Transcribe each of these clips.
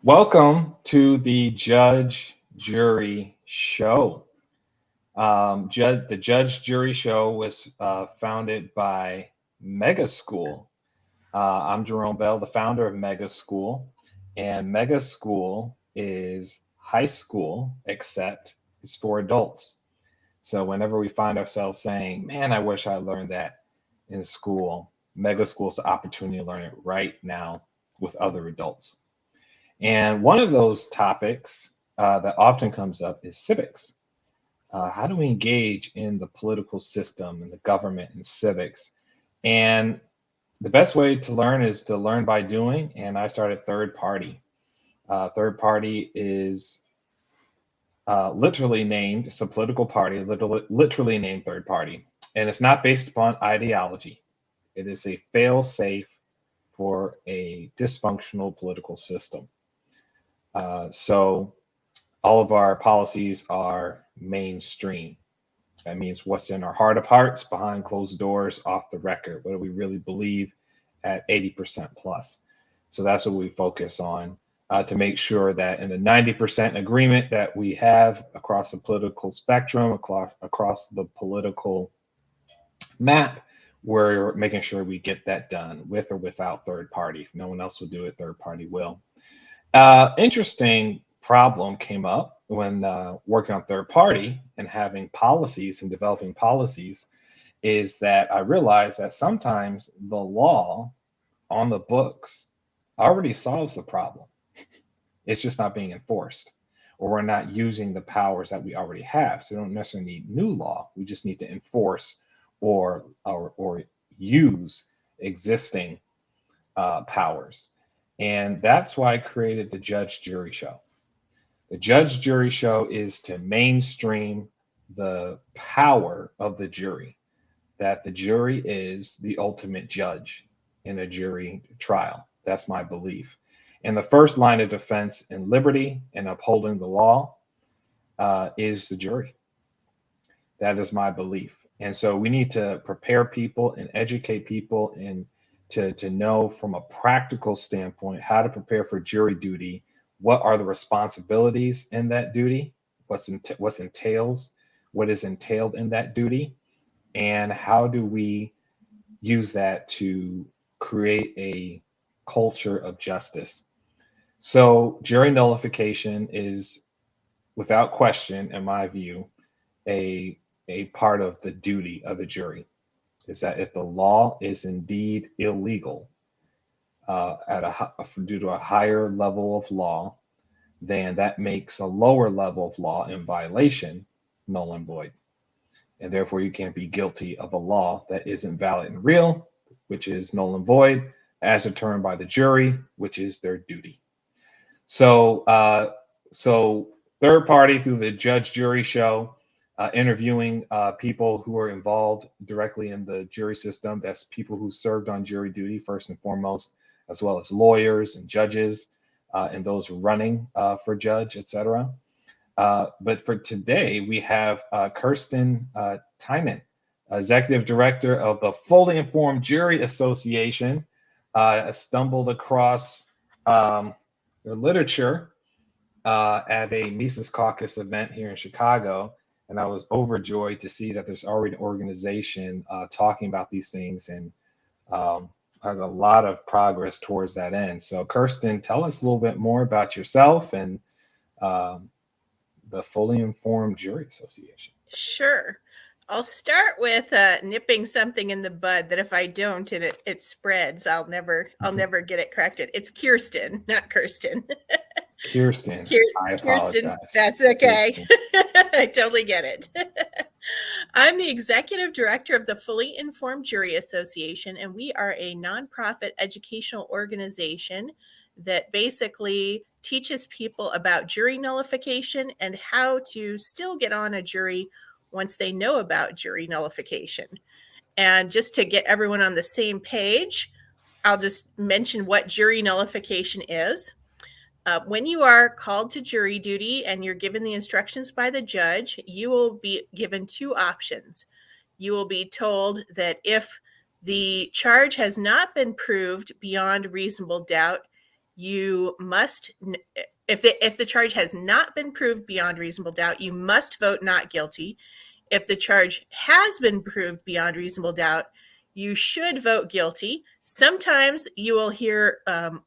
Welcome to the Judge Jury Show. The Judge Jury Show was founded by Mega School. I'm Jerome Bell, the founder of Mega School, and Mega School is high school, except it's for adults. So whenever we find ourselves saying, man, I wish I learned that in school, Mega School is the opportunity to learn it right now with other adults. And one of those topics that often comes up is civics. How do we engage in the political system and the government and civics? And the best way to learn is to learn by doing. And I started Third Party. Third Party is literally named, it's a political party, literally named Third Party. And it's not based upon ideology. It is a fail-safe for a dysfunctional political system. So all of our policies are mainstream. That means what's in our heart of hearts, behind closed doors, off the record. What do we really believe at 80% plus? So that's what we focus on to make sure that in the 90% agreement that we have across the political spectrum, across the political map, we're making sure we get that done with or without third party. If no one else will do it, third party will. Interesting problem came up when working on third party and having policies and developing policies is that I realized that sometimes the law on the books already solves the problem. It's just not being enforced, or we're not using the powers that we already have. So we don't necessarily need new law. We just need to enforce or use existing powers. And that's why I created the Judge Jury Show. The Judge Jury Show is to mainstream the power of the jury, that the jury is the ultimate judge in a jury trial. That's my belief. And the first line of defense in liberty and upholding the law is the jury. That is my belief. And so we need to prepare people and educate people and to know from a practical standpoint how to prepare for jury duty. What are the responsibilities in that duty? What is entailed in that duty? And how do we use that to create a culture of justice? So jury nullification is, without question, in my view, a part of the duty of the jury. Is that if the law is indeed illegal due to a higher level of law, then that makes a lower level of law in violation null and void. And therefore, you can't be guilty of a law that isn't valid and real, which is null and void, as determined by the jury, which is their duty. So third party through the Judge Jury Show, interviewing people who are involved directly in the jury system. That's people who served on jury duty first and foremost, as well as lawyers and judges and those running for judge, etc. But for today, we have Kirsten Tynan, Executive Director of the Fully Informed Jury Association. I stumbled across their literature at a Mises Caucus event here in Chicago, and I was overjoyed to see that there's already an organization talking about these things and has a lot of progress towards that end. So Kirsten, tell us a little bit more about yourself and the Fully Informed Jury Association. Sure. I'll start with nipping something in the bud that if I don't and it spreads, I'll never get it corrected. It's Kirsten, not Kirsten. Kirsten, I apologize. Kirsten, that's okay. I totally get it. I'm the Executive Director of the Fully Informed Jury Association, and we are a nonprofit educational organization that basically teaches people about jury nullification and how to still get on a jury once they know about jury nullification. And just to get everyone on the same page, I'll just mention what jury nullification is. When you are called to jury duty and you're given the instructions by the judge, you will be given two options. You will be told that if the charge has not been proved beyond reasonable doubt, you must, if the charge has not been proved beyond reasonable doubt, you must vote not guilty. If the charge has been proved beyond reasonable doubt, you should vote guilty. Sometimes you will hear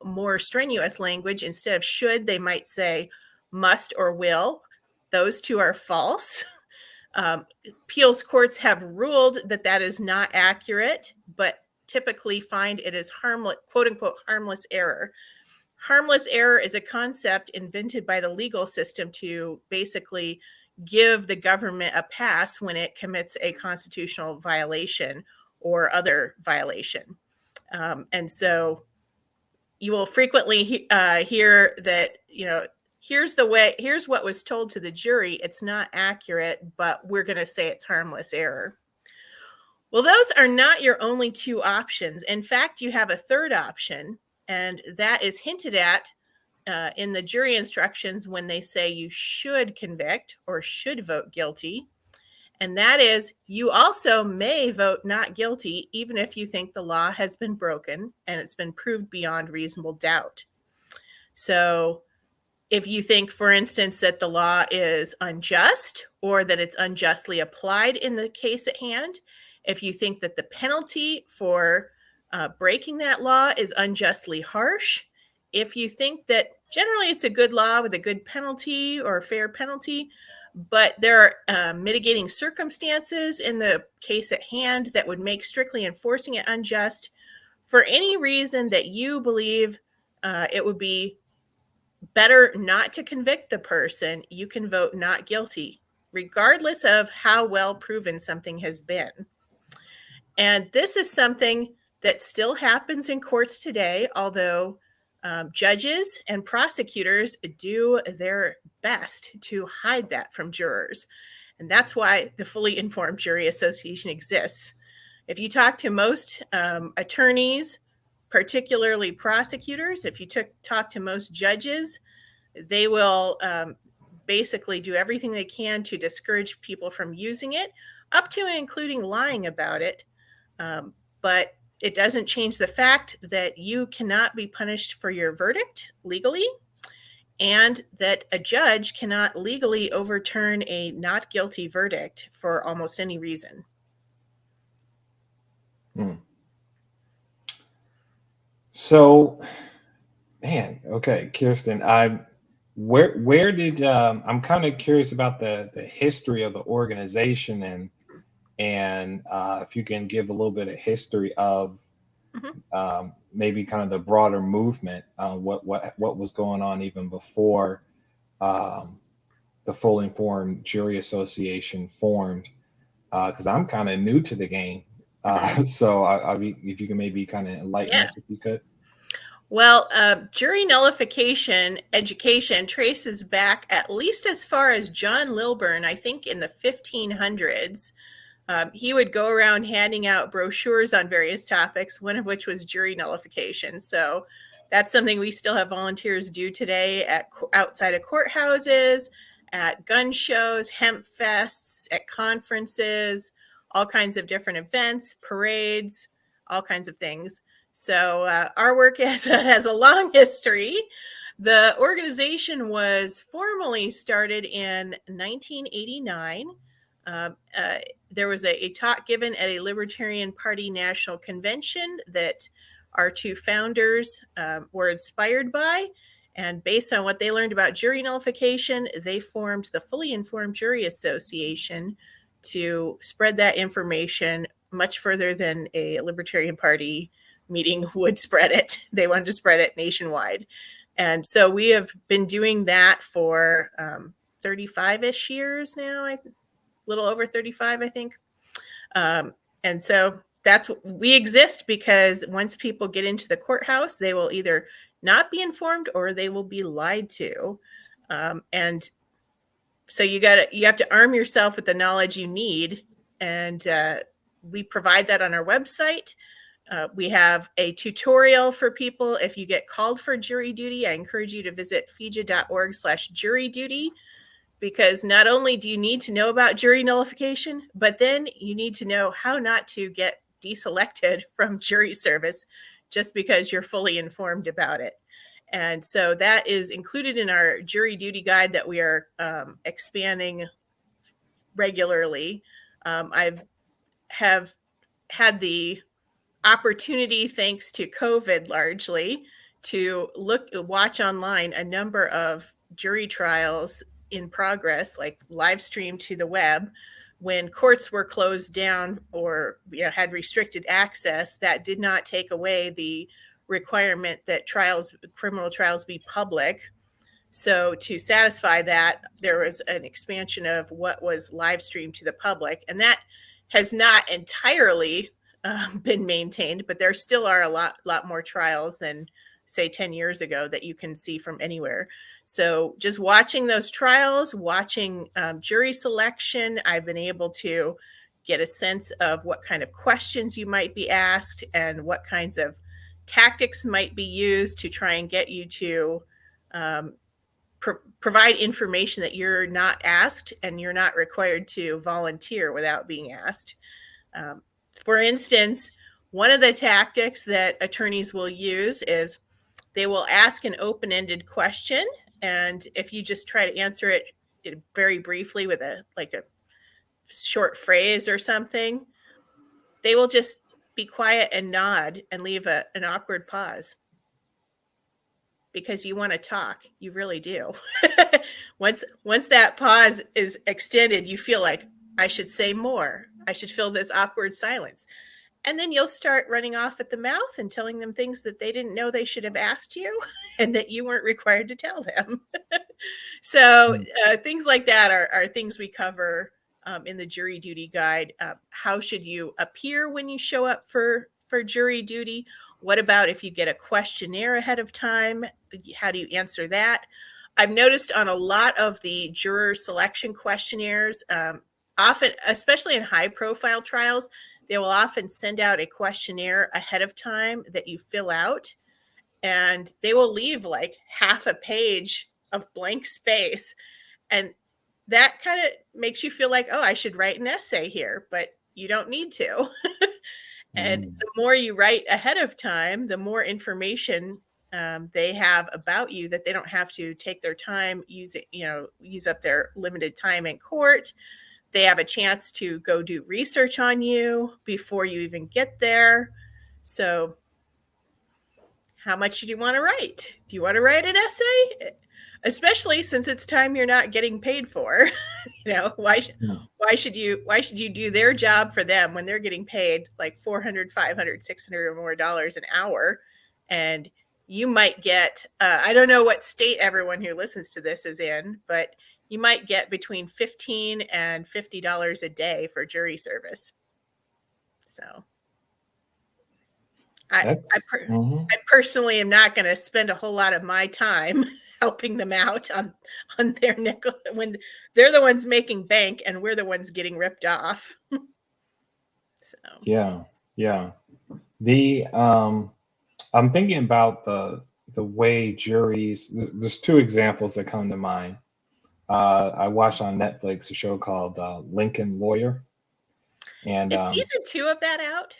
more strenuous language. Instead of should, they might say must or will. Those two are false. Appeals courts have ruled that that is not accurate, but typically find it is harmless, quote unquote, harmless error. Harmless error is a concept invented by the legal system to basically give the government a pass when it commits a constitutional violation or other violation. And so you will frequently hear that, here's what was told to the jury. It's not accurate, but we're going to say it's harmless error. Well, those are not your only two options. In fact, you have a third option, and that is hinted at in the jury instructions when they say you should convict or should vote guilty. And that is, you also may vote not guilty, even if you think the law has been broken and it's been proved beyond reasonable doubt. So if you think, for instance, that the law is unjust or that it's unjustly applied in the case at hand, if you think that the penalty for breaking that law is unjustly harsh, if you think that generally it's a good law with a good penalty or a fair penalty, but there are mitigating circumstances in the case at hand that would make strictly enforcing it unjust, for any reason that you believe it would be better not to convict the person, you can vote not guilty, regardless of how well proven something has been. And this is something that still happens in courts today, although judges and prosecutors do their best to hide that from jurors. And that's why the Fully Informed Jury Association exists. If you talk to most attorneys, particularly prosecutors, if you talk to most judges, they will basically do everything they can to discourage people from using it, up to and including lying about it. But it doesn't change the fact that you cannot be punished for your verdict legally, and that a judge cannot legally overturn a not guilty verdict for almost any reason. So, man, okay, Kirsten, where did I'm kind of curious about the history of the organization, and if you can give a little bit of history of maybe kind of the broader movement, what was going on even before the Fully Informed Jury Association formed, because I'm kind of new to the game. So I if you can maybe kind of enlighten us, if you could. Well, jury nullification education traces back at least as far as John Lilburn, I think in the 1500s. He would go around handing out brochures on various topics, one of which was jury nullification. So that's something we still have volunteers do today at outside of courthouses, at gun shows, hemp fests, at conferences, all kinds of different events, parades, all kinds of things. So our work has a long history. The organization was formally started in 1989. There was a talk given at a Libertarian Party National Convention that our two founders were inspired by. And based on what they learned about jury nullification, they formed the Fully Informed Jury Association to spread that information much further than a Libertarian Party meeting would spread it. They wanted to spread it nationwide. And so we have been doing that for 35-ish years now, a little over 35, I think. And so we exist because once people get into the courthouse, they will either not be informed or they will be lied to. And so you have to arm yourself with the knowledge you need. And we provide that on our website. We have a tutorial for people. If you get called for jury duty, I encourage you to visit FIJA.org/jury duty, because not only do you need to know about jury nullification, but then you need to know how not to get deselected from jury service just because you're fully informed about it. And so that is included in our jury duty guide that we are expanding regularly. I have had the opportunity, thanks to COVID largely, to watch online a number of jury trials in progress, like live streamed to the web. When courts were closed down or had restricted access, that did not take away the requirement that criminal trials be public. So to satisfy that, there was an expansion of what was live streamed to the public, and that has not entirely been maintained, but there still are a lot more trials than, say, 10 years ago that you can see from anywhere. So just watching those trials, watching jury selection, I've been able to get a sense of what kind of questions you might be asked and what kinds of tactics might be used to try and get you to provide information that you're not asked and you're not required to volunteer without being asked. For instance, one of the tactics that attorneys will use is they will ask an open-ended question, and if you just try to answer it very briefly with a short phrase or something, they will just be quiet and nod and leave an awkward pause. Because you want to talk, you really do. Once that pause is extended, you feel like, I should say more. I should fill this awkward silence. And then you'll start running off at the mouth and telling them things that they didn't know they should have asked you and that you weren't required to tell them. So things like that are things we cover in the jury duty guide. How should you appear when you show up for jury duty? What about if you get a questionnaire ahead of time? How do you answer that? I've noticed on a lot of the juror selection questionnaires, often, especially in high-profile trials, they will often send out a questionnaire ahead of time that you fill out, and they will leave like half a page of blank space. And that kind of makes you feel like, oh, I should write an essay here, but you don't need to. And the more you write ahead of time, the more information they have about you that they don't have to take their time, use up their limited time in court. They have a chance to go do research on you before you even get there. So how much do you want to write? Do you want to write an essay? Especially since it's time you're not getting paid for. Why should you do their job for them when they're getting paid like $400, $500, $600 or more an hour? And you might get, I don't know what state everyone who listens to this is in, but you might get between $15 and $50 a day for jury service. So I personally am not going to spend a whole lot of my time helping them out on their nickel when they're the ones making bank and we're the ones getting ripped off. So yeah. I'm thinking about the way juries. There's two examples that come to mind. I watched on Netflix a show called Lincoln Lawyer. And is season 2 of that out?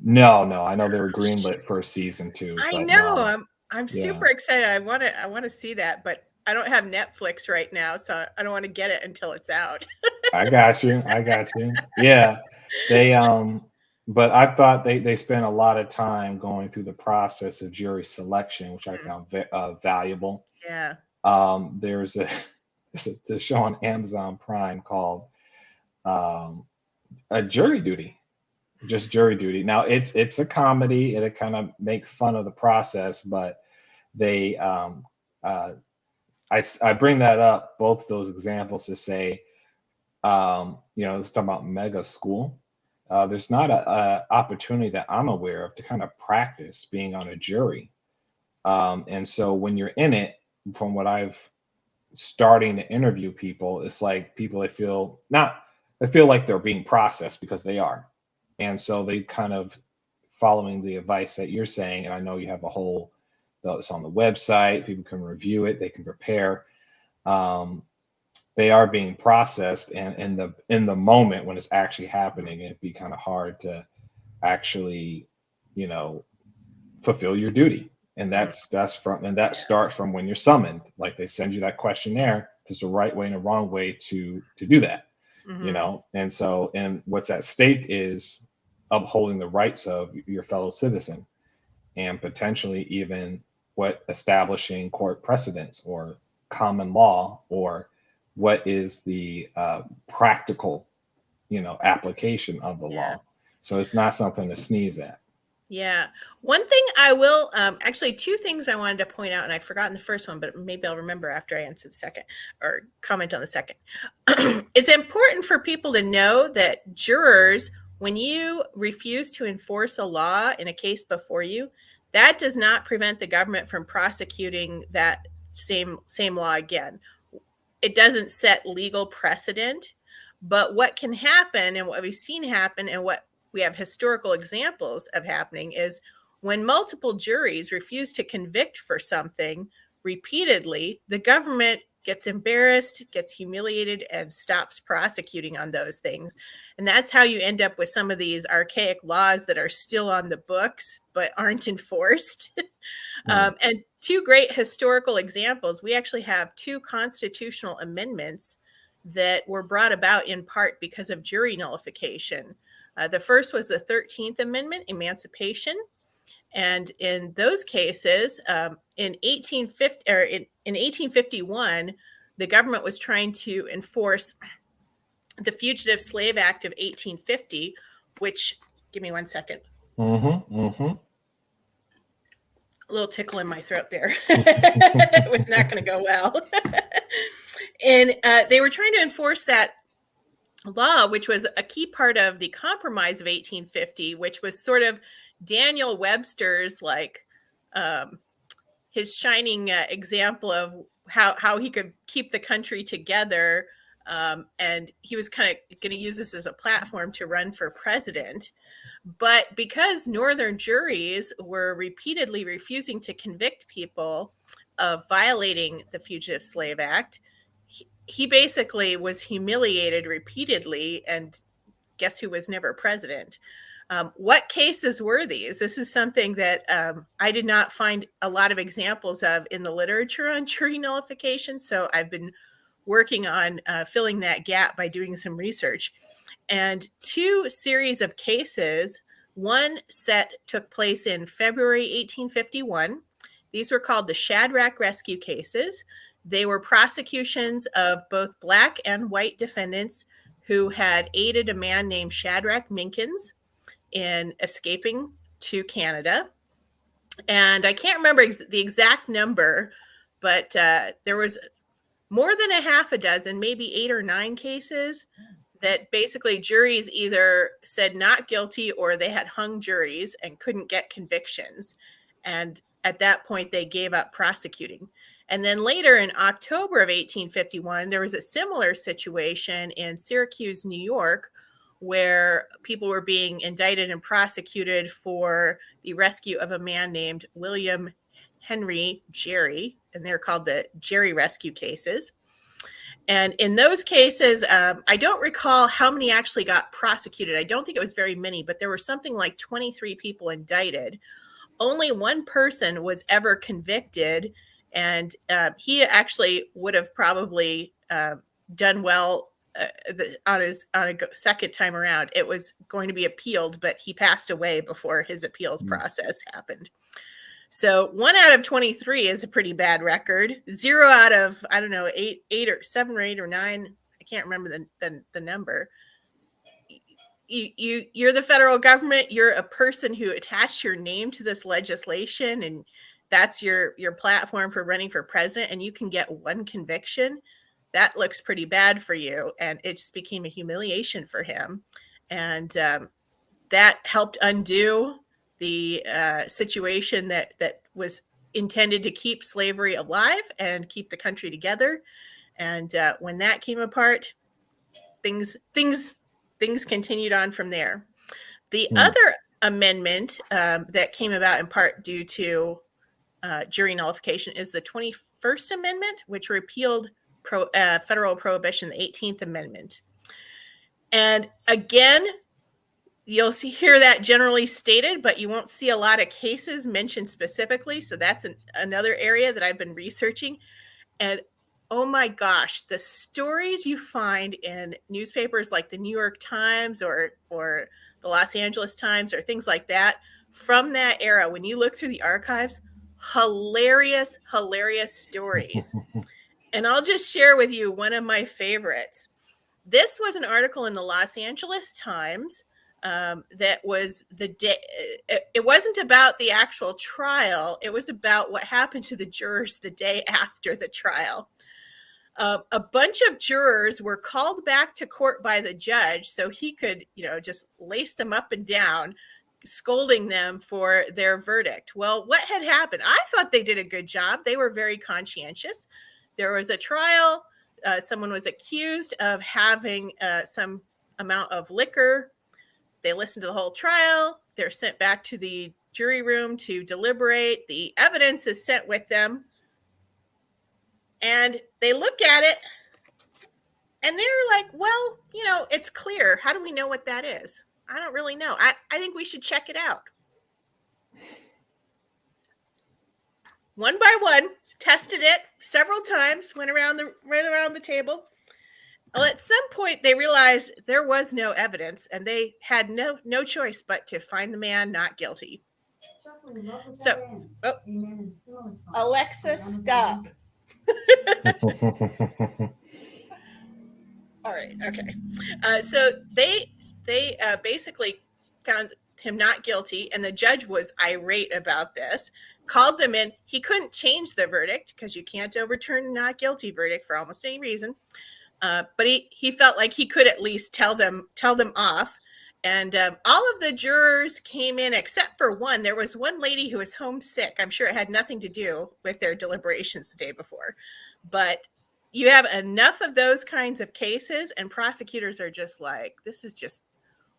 No. I know they were greenlit for season 2. I know. No. I'm super excited. I want to see that, but I don't have Netflix right now, so I don't want to get it until it's out. I got you. Yeah. They but I thought they spent a lot of time going through the process of jury selection, which I found valuable. Yeah. There's a show on Amazon Prime called a Jury Duty. Just Jury Duty. Now it's a comedy. It kind of make fun of the process, but they I bring that up, both those examples, to say, let's talk about mega school. There's not a opportunity that I'm aware of to kind of practice being on a jury. And so when you're in it, from what I've starting to interview people, it's like people they feel like they're being processed, because they are. And so they kind of following the advice that you're saying, and I know you have a whole, it's on the website, people can review it, they can prepare. They are being processed, and in the moment when it's actually happening, it'd be kind of hard to actually, fulfill your duty. And that starts from when you're summoned. Like they send you that questionnaire. There's a right way and a wrong way to do that. And what's at stake is upholding the rights of your fellow citizen, and potentially even establishing court precedents or common law, or what is the practical application of the law. So it's not something to sneeze at. Yeah. One thing I will, actually, two things I wanted to point out, and I've forgotten the first one, but maybe I'll remember after I answer the second or comment on the second. It's important for people to know that jurors, when you refuse to enforce a law in a case before you, that does not prevent the government from prosecuting that same law again. It doesn't set legal precedent, but what can happen, and what we've seen happen, and what we have historical examples of happening, is when multiple juries refuse to convict for something repeatedly, the government gets embarrassed, gets humiliated, and stops prosecuting on those things. And that's how you end up with some of these archaic laws that are still on the books but aren't enforced. And two great historical examples. We actually have two constitutional amendments that were brought about in part because of jury nullification. The first was the 13th Amendment, emancipation. And in those cases, in 1851, the government was trying to enforce the Fugitive Slave Act of 1850, which, give me 1 second. A little tickle in my throat there. It was not going to go well. And they were trying to enforce that law, which was a key part of the Compromise of 1850, which was sort of Daniel Webster's, like, his shining example of how he could keep the country together. And he was kind of going to use this as a platform to run for president. But because Northern juries were repeatedly refusing to convict people of violating the Fugitive Slave Act, he basically was humiliated repeatedly, and guess who was never president? What cases were these? This is something that I did not find a lot of examples of in the literature on jury nullification. So I've been working on filling that gap by doing some research. And two series of cases, one set took place in February 1851. These were called the Shadrach Rescue cases. They were prosecutions of both Black and white defendants who had aided a man named Shadrach Minkins in escaping to Canada. And I can't remember the exact number, but there was more than a half a dozen, maybe 8 or 9 cases that basically juries either said not guilty or they had hung juries and couldn't get convictions. And at that point, they gave up prosecuting. And then later in October of 1851, there was a similar situation in Syracuse, New York, where people were being indicted and prosecuted for the rescue of a man named William Henry Jerry, and they're called the Jerry Rescue cases. And in those cases, I don't recall how many actually got prosecuted. I don't think it was very many, but there were something like 23 people indicted. Only one person was ever convicted, and he actually would have probably done well on a second time around. It was going to be appealed, but he passed away before his appeals process happened. So 1 out of 23 is a pretty bad record. 0 out of, I don't know, 8 or 7 or 8 or 9. I can't remember the number. You're the federal government. You're a person who attached your name to this legislation, and that's your platform for running for president, and you can get 1 conviction. That looks pretty bad for you. And it just became a humiliation for him. And that helped undo the situation that was intended to keep slavery alive and keep the country together. And when that came apart, things continued on from there. The other amendment that came about in part due to jury nullification is the 21st Amendment, which repealed federal prohibition, the 18th Amendment. And again, you'll hear that generally stated, but you won't see a lot of cases mentioned specifically. So that's another area that I've been researching. And oh my gosh, the stories you find in newspapers like the New York Times or the Los Angeles Times or things like that from that era, when you look through the archives, hilarious stories. And I'll just share with you one of my favorites. This was an article in the Los Angeles Times that was the day. It wasn't about the actual trial. It was about what happened to the jurors the day after the trial. A bunch of jurors were called back to court by the judge so he could, just lace them up and down, scolding them for their verdict. Well, what had happened? I thought they did a good job. They were very conscientious. There was a trial. Someone was accused of having some amount of liquor. They listened to the whole trial. They're sent back to the jury room to deliberate. The evidence is sent with them. And they look at it and they're like, well, it's clear. How do we know what that is? I don't really know. I think we should check it out. One by one, tested it several times, went around the table. Well, at some point, they realized there was no evidence, and they had no choice but to find the man not guilty. So, Alexa, stop. All right. Okay. So they basically found him not guilty, and the judge was irate about this. Called them in. He couldn't change the verdict because you can't overturn a not guilty verdict for almost any reason. But he felt like he could at least tell them off. And all of the jurors came in except for one. There was one lady who was homesick. I'm sure it had nothing to do with their deliberations the day before. But you have enough of those kinds of cases, and prosecutors are just like,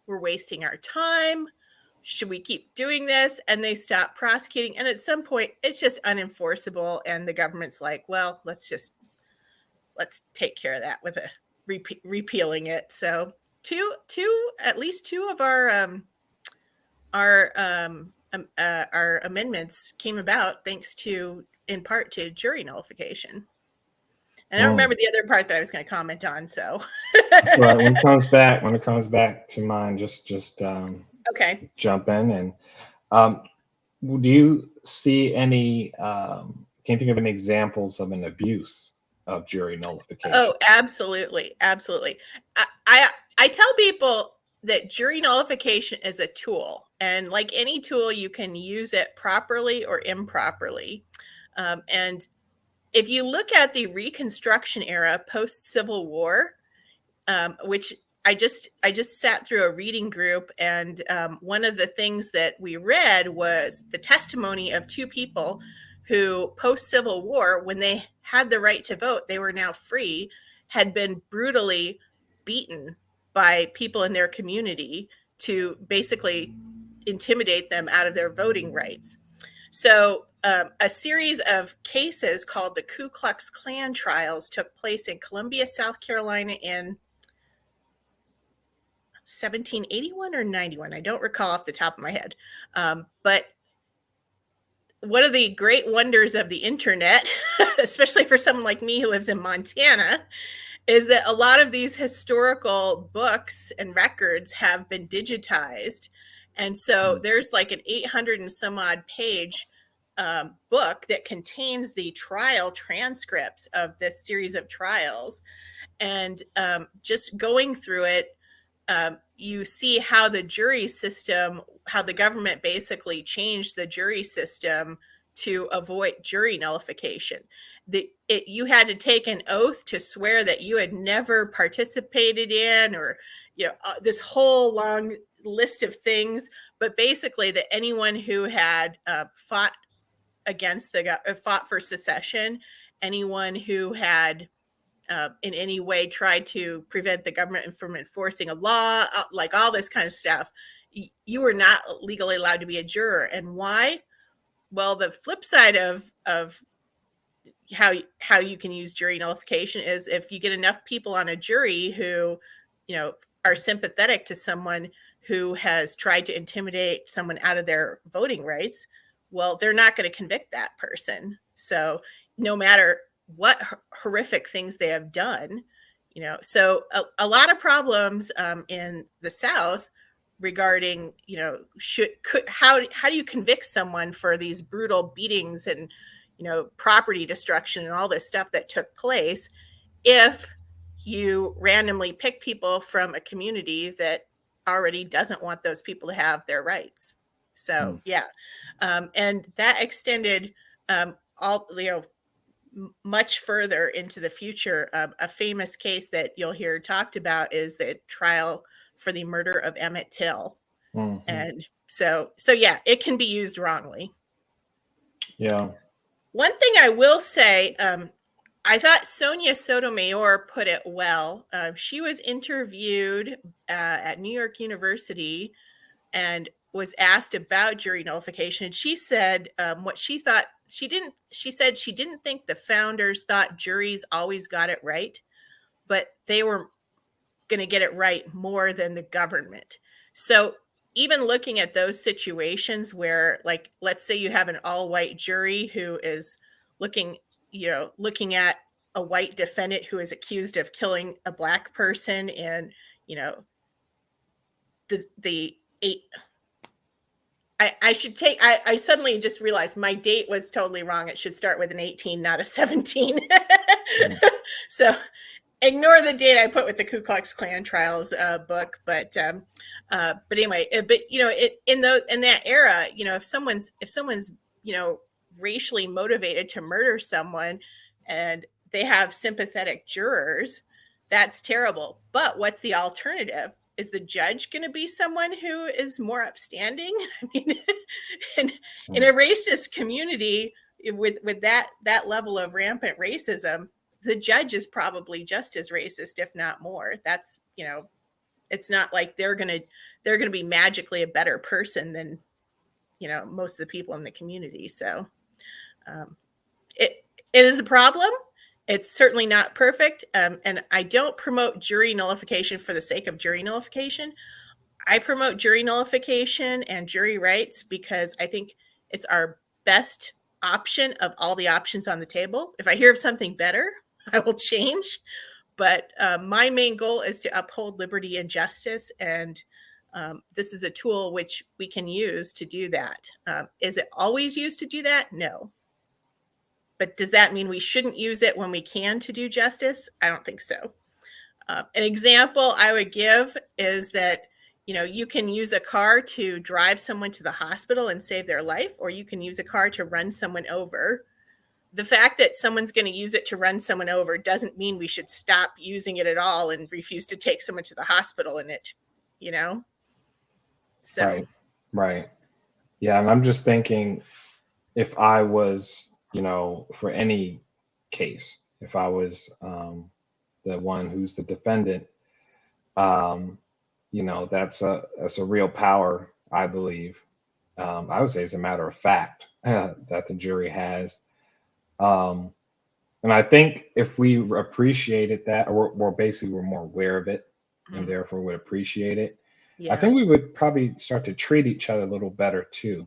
we're wasting our time. Should we keep doing this? And they stop prosecuting. And at some point, it's just unenforceable. And the government's like, well, let's take care of that with repealing it. So at least two of our amendments came about thanks to, in part, to jury nullification. And I don't remember the other part that I was going to comment on. So that's right. When it comes back to mind, just okay. Jump in. And do you see any? Can you think of any examples of an abuse of jury nullification? Oh, absolutely. I tell people that jury nullification is a tool, and like any tool, you can use it properly or improperly. And if you look at the Reconstruction era, post-Civil War, which I just sat through a reading group, and one of the things that we read was the testimony of two people who, post-Civil War, when they had the right to vote, they were now free, had been brutally beaten by people in their community to basically intimidate them out of their voting rights. So a series of cases called the Ku Klux Klan trials took place in Columbia, South Carolina in 1781 or 91. I don't recall off the top of my head. But one of the great wonders of the internet, especially for someone like me who lives in Montana, is that a lot of these historical books and records have been digitized. And so there's like an 800 and some odd page book that contains the trial transcripts of this series of trials. And just going through it, you see how the jury system, how the government basically changed the jury system to avoid jury nullification. You had to take an oath to swear that you had never participated in, or this whole long list of things. But basically, that anyone who had fought for secession, anyone who had in any way tried to prevent the government from enforcing a law, like all this kind of stuff, you were not legally allowed to be a juror. And why? Well, the flip side of how you can use jury nullification is if you get enough people on a jury who, are sympathetic to someone, who has tried to intimidate someone out of their voting rights, well, they're not going to convict that person. So no matter what horrific things they have done, so a lot of problems in the South regarding, how do you convict someone for these brutal beatings and, property destruction and all this stuff that took place if you randomly pick people from a community that already doesn't want those people to have their rights. So yeah, and that extended all much further into the future. A famous case that you'll hear talked about is the trial for the murder of Emmett Till. And so yeah, it can be used wrongly. Yeah. One thing I will say, I thought Sonia Sotomayor put it well. She was interviewed at New York University and was asked about jury nullification. And she said what she thought. She said she didn't think the founders thought juries always got it right, but they were going to get it right more than the government. So even looking at those situations where, like, let's say you have an all-white jury who is looking at a white defendant who is accused of killing a black person, and the eight. I suddenly just realized my date was totally wrong. It should start with an 18, not a 17. So ignore the date I put with the Ku Klux Klan trials book. But anyway, in that era, if someone's racially motivated to murder someone and they have sympathetic jurors, that's terrible. But what's the alternative? Is the judge going to be someone who is more upstanding? I mean, in a racist community with that level of rampant racism, the judge is probably just as racist, if not more. That's, it's not like they're going to be magically a better person than, most of the people in the community. So it is a problem. It's certainly not perfect. And I don't promote jury nullification for the sake of jury nullification. I promote jury nullification and jury rights because I think it's our best option of all the options on the table. If I hear of something better, I will change. But my main goal is to uphold liberty and justice. And this is a tool which we can use to do that. Is it always used to do that? No. But does that mean we shouldn't use it when we can to do justice? I don't think so. An example I would give is that, you can use a car to drive someone to the hospital and save their life, or you can use a car to run someone over. The fact that someone's going to use it to run someone over doesn't mean we should stop using it at all and refuse to take someone to the hospital in it, So. Right. Yeah. And I'm just thinking, if I was, for any case, if I was the one who's the defendant, that's a real power, I believe. I would say it's a matter of fact that the jury has. And I think if we appreciated that, or we're more aware of it, and therefore would appreciate it, I think we would probably start to treat each other a little better too,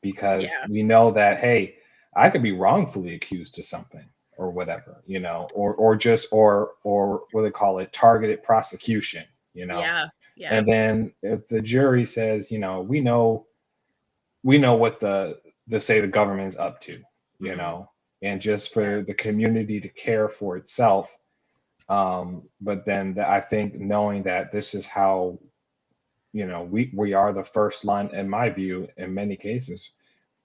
because we know that, hey, I could be wrongfully accused of something or whatever, or what they call it, targeted prosecution, Yeah. And then if the jury says, we know what the government's up to, and just for the community to care for itself. But then I think knowing that this is how, we are the first line, in my view, in many cases,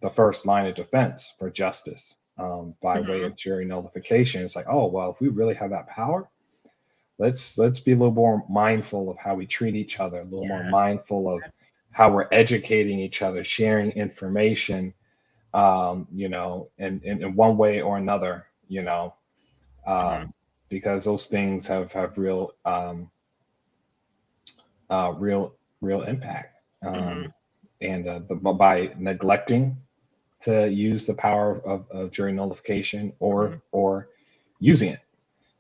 the first line of defense for justice by way of jury nullification. It's like, oh, well, if we really have that power, let's be a little more mindful of how we treat each other, a little more mindful of how we're educating each other, sharing information, in one way or another, because those things have real impact. And by neglecting to use the power of jury nullification or using it,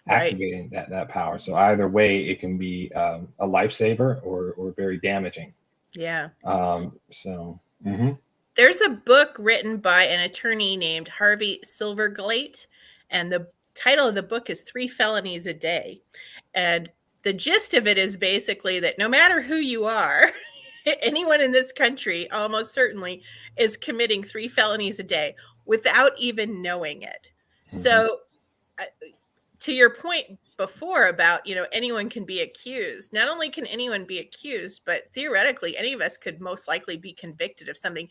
activating that power. So either way, it can be a lifesaver or very damaging. Yeah. Mhm. There's a book written by an attorney named Harvey Silverglate, and the title of the book is 3 Felonies a Day. And the gist of it is basically that no matter who you are, anyone in this country almost certainly is committing 3 felonies a day without even knowing it. So to your point before about, anyone can be accused, not only can anyone be accused, but theoretically any of us could most likely be convicted of something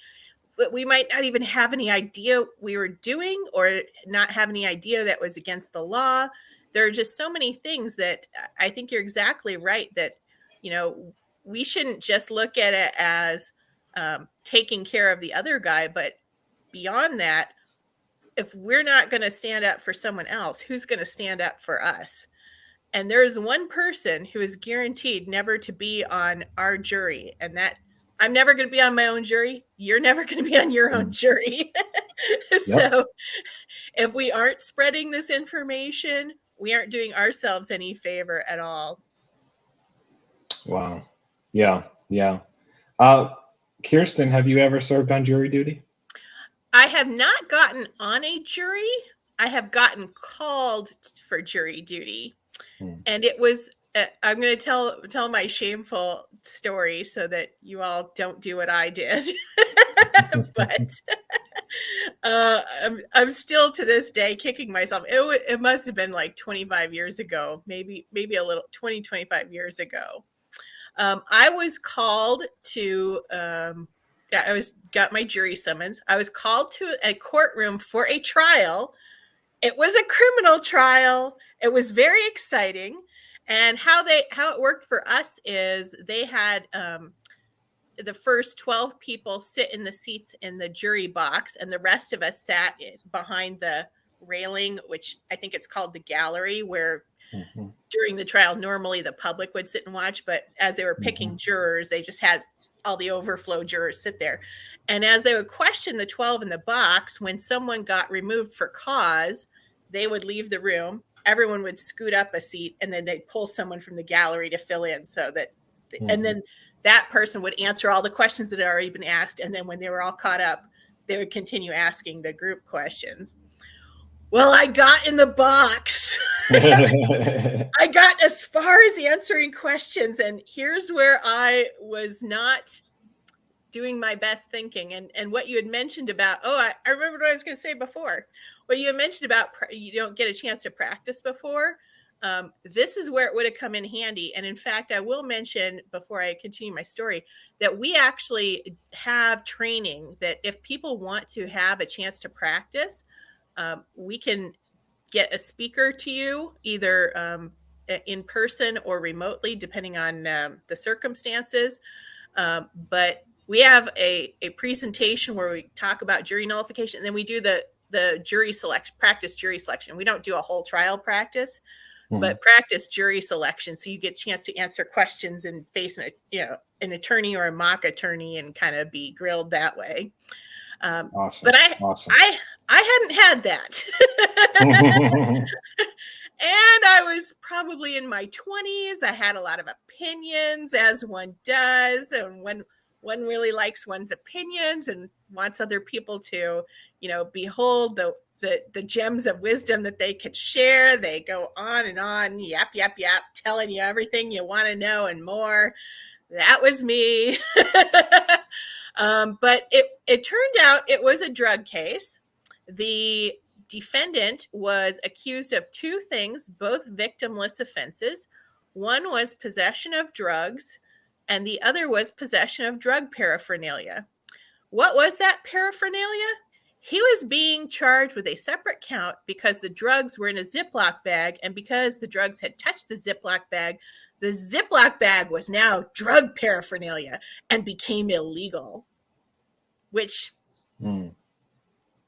that we might not even have any idea we were doing, or not have any idea that was against the law. There are just so many things that I think you're exactly right that, we shouldn't just look at it as taking care of the other guy, but beyond that, if we're not going to stand up for someone else, who's going to stand up for us? And there's one person who is guaranteed never to be on our jury, and that I'm never going to be on my own jury. You're never going to be on your own jury. So if we aren't spreading this information, we aren't doing ourselves any favor at all. Wow. Yeah. Kirsten, have you ever served on jury duty? I have not gotten on a jury. I have gotten called for jury duty. And it was, I'm going to tell my shameful story so that you all don't do what I did. But I'm still to this day kicking myself. It must have been like 25 years ago, maybe a little 25 years ago. I was called to, got my jury summons. I was called to a courtroom for a trial. It was a criminal trial. It was very exciting. And how it worked for us is they had the first 12 people sit in the seats in the jury box, and the rest of us sat behind the railing, which I think it's called the gallery, where during the trial normally the public would sit and watch, but as they were picking jurors, they just had all the overflow jurors sit there. And as they would question the 12 in the box, when someone got removed for cause, they would leave the room. Everyone would scoot up a seat, and then they'd pull someone from the gallery to fill in, so that, and then that person would answer all the questions that had already been asked. And then when they were all caught up, they would continue asking the group questions. Well, I got in the box. I got as far as answering questions, and here's where I was not doing my best thinking. And what you had mentioned about, I remember what I was going to say before. What you had mentioned about you don't get a chance to practice before. This is where it would have come in handy. And in fact, I will mention before I continue my story that we actually have training that if people want to have a chance to practice, we can get a speaker to you either in person or remotely, depending on the circumstances. But we have a presentation where we talk about jury nullification, and then we do the jury selection, practice jury selection. We don't do a whole trial practice, but practice jury selection. So you get a chance to answer questions and face an attorney or a mock attorney and kind of be grilled that way. Awesome. But I hadn't had that. And I was probably in my 20s. I had a lot of opinions, as one does. And when one really likes one's opinions and wants other people to, behold the gems of wisdom that they could share, they go on and on, yap, telling you everything you want to know and more. That was me. But it turned out it was a drug case. The defendant was accused of 2 things, both victimless offenses. One was possession of drugs, and the other was possession of drug paraphernalia. What was that paraphernalia? He was being charged with a separate count because the drugs were in a Ziploc bag, and because the drugs had touched the Ziploc bag was now drug paraphernalia and became illegal, which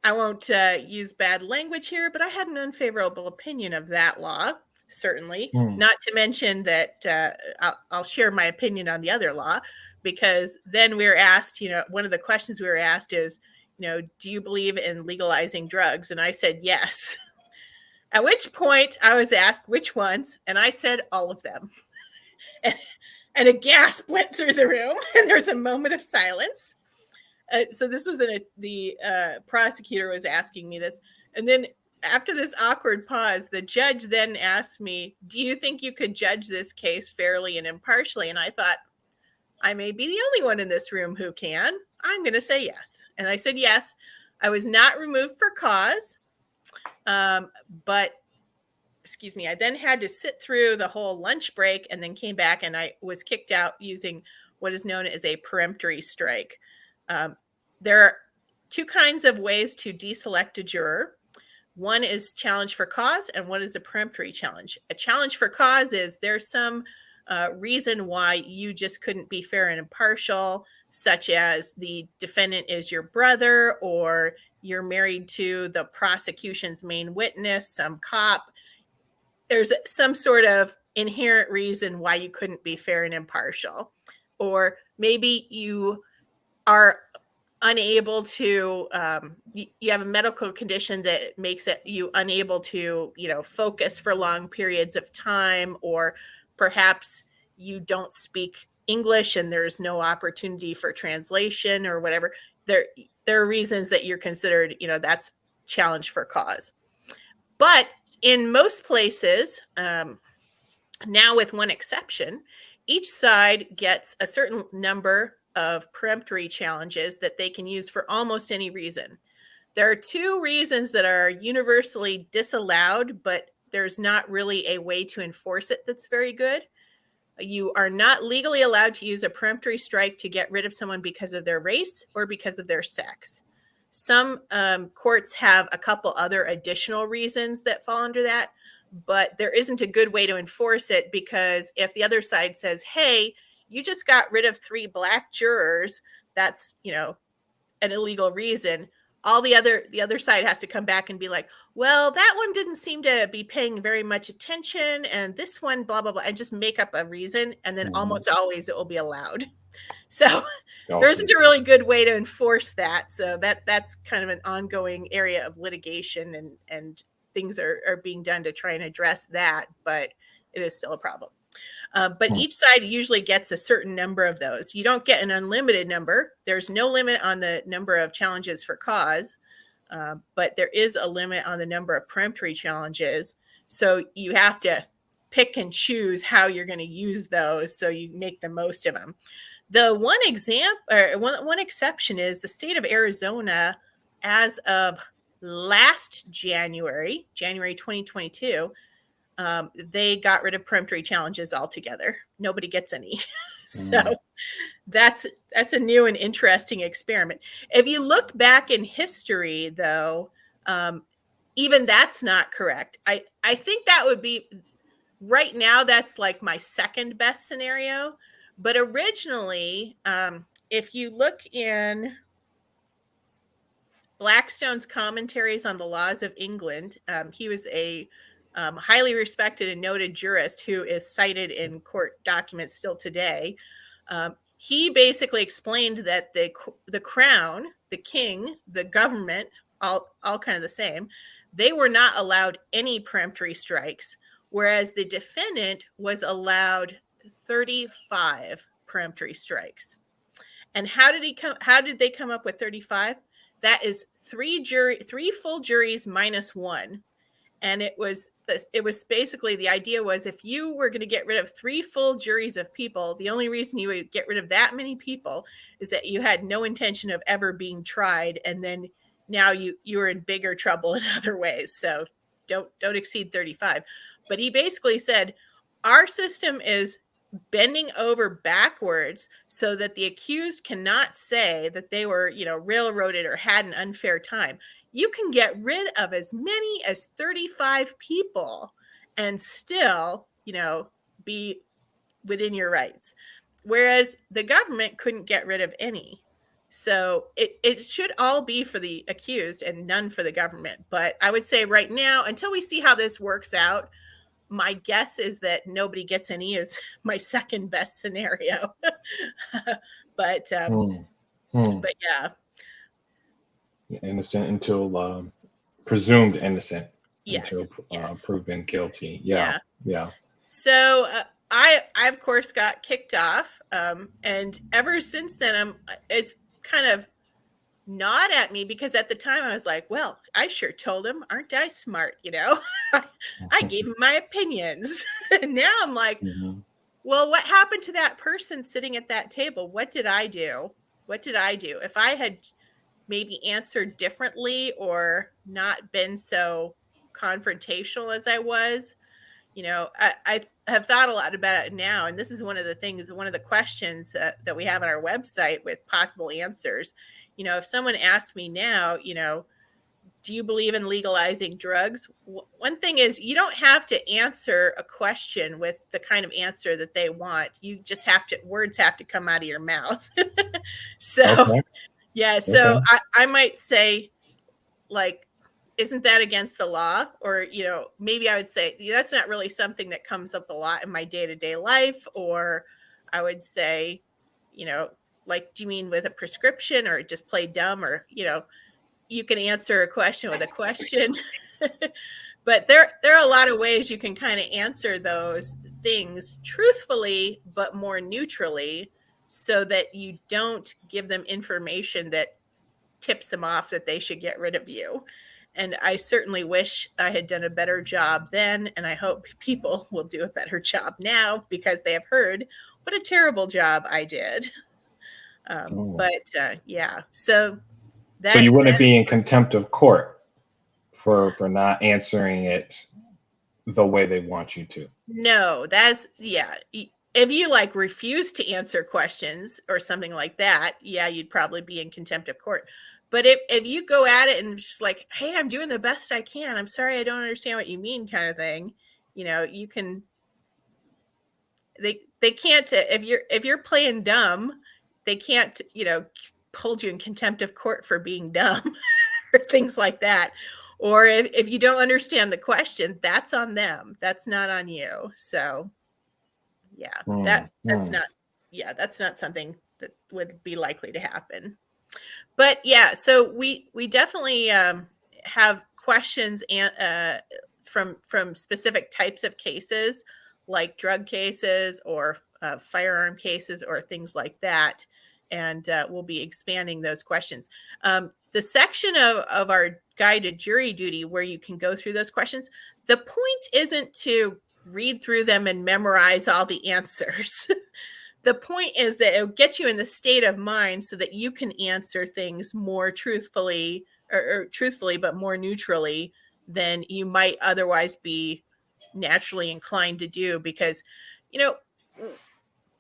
I won't use bad language here, but I had an unfavorable opinion of that law, certainly. Not to mention that I'll share my opinion on the other law, because then we were asked, one of the questions we were asked is, do you believe in legalizing drugs? And I said yes. At which point I was asked which ones, and I said all of them. And a gasp went through the room, and there was a moment of silence. So this was the prosecutor was asking me this, and then after this awkward pause, the judge then asked me, "Do you think you could judge this case fairly and impartially?" And I thought, I may be the only one in this room who can. I'm going to say yes. And I said yes. I was not removed for cause, but excuse me, I then had to sit through the whole lunch break and then came back, and I was kicked out using what is known as a peremptory strike. There are two kinds of ways to deselect a juror. One is challenge for cause, and one is a peremptory challenge. A challenge for cause is there's some reason why you just couldn't be fair and impartial, such as the defendant is your brother, or you're married to the prosecution's main witness, some cop. There's some sort of inherent reason why you couldn't be fair and impartial. Or maybe you are unable to, you have a medical condition that makes it you unable to, focus for long periods of time, or perhaps you don't speak English and there's no opportunity for translation or whatever. There are reasons that you're considered, that's challenge for cause. But in most places, now with one exception, each side gets a certain number of peremptory challenges that they can use for almost any reason. There are two reasons that are universally disallowed, but there's not really a way to enforce it that's very good. You are not legally allowed to use a peremptory strike to get rid of someone because of their race or because of their sex. Some courts have a couple other additional reasons that fall under that, but there isn't a good way to enforce it, because if the other side says, hey, you just got rid of 3 Black jurors, that's, an illegal reason. All the other side has to come back and be like, well, that one didn't seem to be paying very much attention, and this one, blah, blah, blah, and just make up a reason, and then almost always it will be allowed. So there isn't a really good way to enforce that. So that's kind of an ongoing area of litigation, and things are being done to try and address that, but it is still a problem. But each side usually gets a certain number of those. You don't get an unlimited number. There's no limit on the number of challenges for cause, but there is a limit on the number of peremptory challenges. So you have to pick and choose how you're going to use those so you make the most of them. The one exception is the state of Arizona, as of last January 2022, they got rid of peremptory challenges altogether. Nobody gets any. So that's a new and interesting experiment. If you look back in history, though, even that's not correct. I think that would be, right now, that's like my second best scenario. But originally, if you look in Blackstone's commentaries on the laws of England, he was a highly respected and noted jurist who is cited in court documents still today. He basically explained that the crown, the king, the government, all kind of the same, they were not allowed any peremptory strikes, whereas the defendant was allowed 35 peremptory strikes. And how did they come up with 35? That is 3 full juries minus 1. And it was basically, the idea was, if you were going to get rid of 3 full juries of people, the only reason you would get rid of that many people is that you had no intention of ever being tried, and then now you're in bigger trouble in other ways. So don't exceed 35. But he basically said, our system is bending over backwards so that the accused cannot say that they were, railroaded or had an unfair time. You can get rid of as many as 35 people and still, be within your rights. Whereas the government couldn't get rid of any. So it should all be for the accused and none for the government. But I would say right now, until we see how this works out, my guess is that nobody gets any is my second best scenario. But yeah. Innocent until presumed innocent. Yes. Yes. proven guilty. Yeah, Yeah. yeah. So I of course got kicked off, and ever since then it's kind of gnawed at me because at the time I was like, well, I sure told him, aren't I smart? I gave him my opinions. And now I'm like, Mhm. well, what happened to that person sitting at that table? What did I do? What did I do? If I had maybe answered differently or not been so confrontational as I was, I have thought a lot about it now. And this is one of the things, one of the questions that we have on our website with possible answers. If someone asked me now, do you believe in legalizing drugs? One thing is you don't have to answer a question with the kind of answer that they want. You just words have to come out of your mouth. So, Okay. yeah. So Okay. I might say, like, isn't that against the law? Or, maybe I would say that's not really something that comes up a lot in my day-to-day life. Or I would say, like, do you mean with a prescription or just play dumb? Or, you can answer a question with a question. But there are a lot of ways you can kind of answer those things truthfully, but more neutrally, so that you don't give them information that tips them off that they should get rid of you. And I certainly wish I had done a better job then. And I hope people will do a better job now because they have heard what a terrible job I did. Oh. But yeah, so So that you wouldn't be in contempt of court for not answering it the way they want you to. no, that's yeah. If you like refuse to answer questions or something like that, yeah, you'd probably be in contempt of court. But if you go at it and just like, hey, I'm doing the best I can. I'm sorry I don't understand what you mean, kind of thing, you can they can't if you're playing dumb, they can't, hold you in contempt of court for being dumb or things like that. Or if you don't understand the question, that's on them. That's not on you. So yeah, Hmm. that's Hmm. not that's not something that would be likely to happen. But yeah, so we definitely have questions and from specific types of cases, like drug cases or firearm cases or things like that, and we'll be expanding those questions. The section of our guided jury duty where you can go through those questions, the point isn't to read through them and memorize all the answers. The point is that it'll get you in the state of mind so that you can answer things more truthfully or truthfully, but more neutrally than you might otherwise be naturally inclined to do. Because, you know,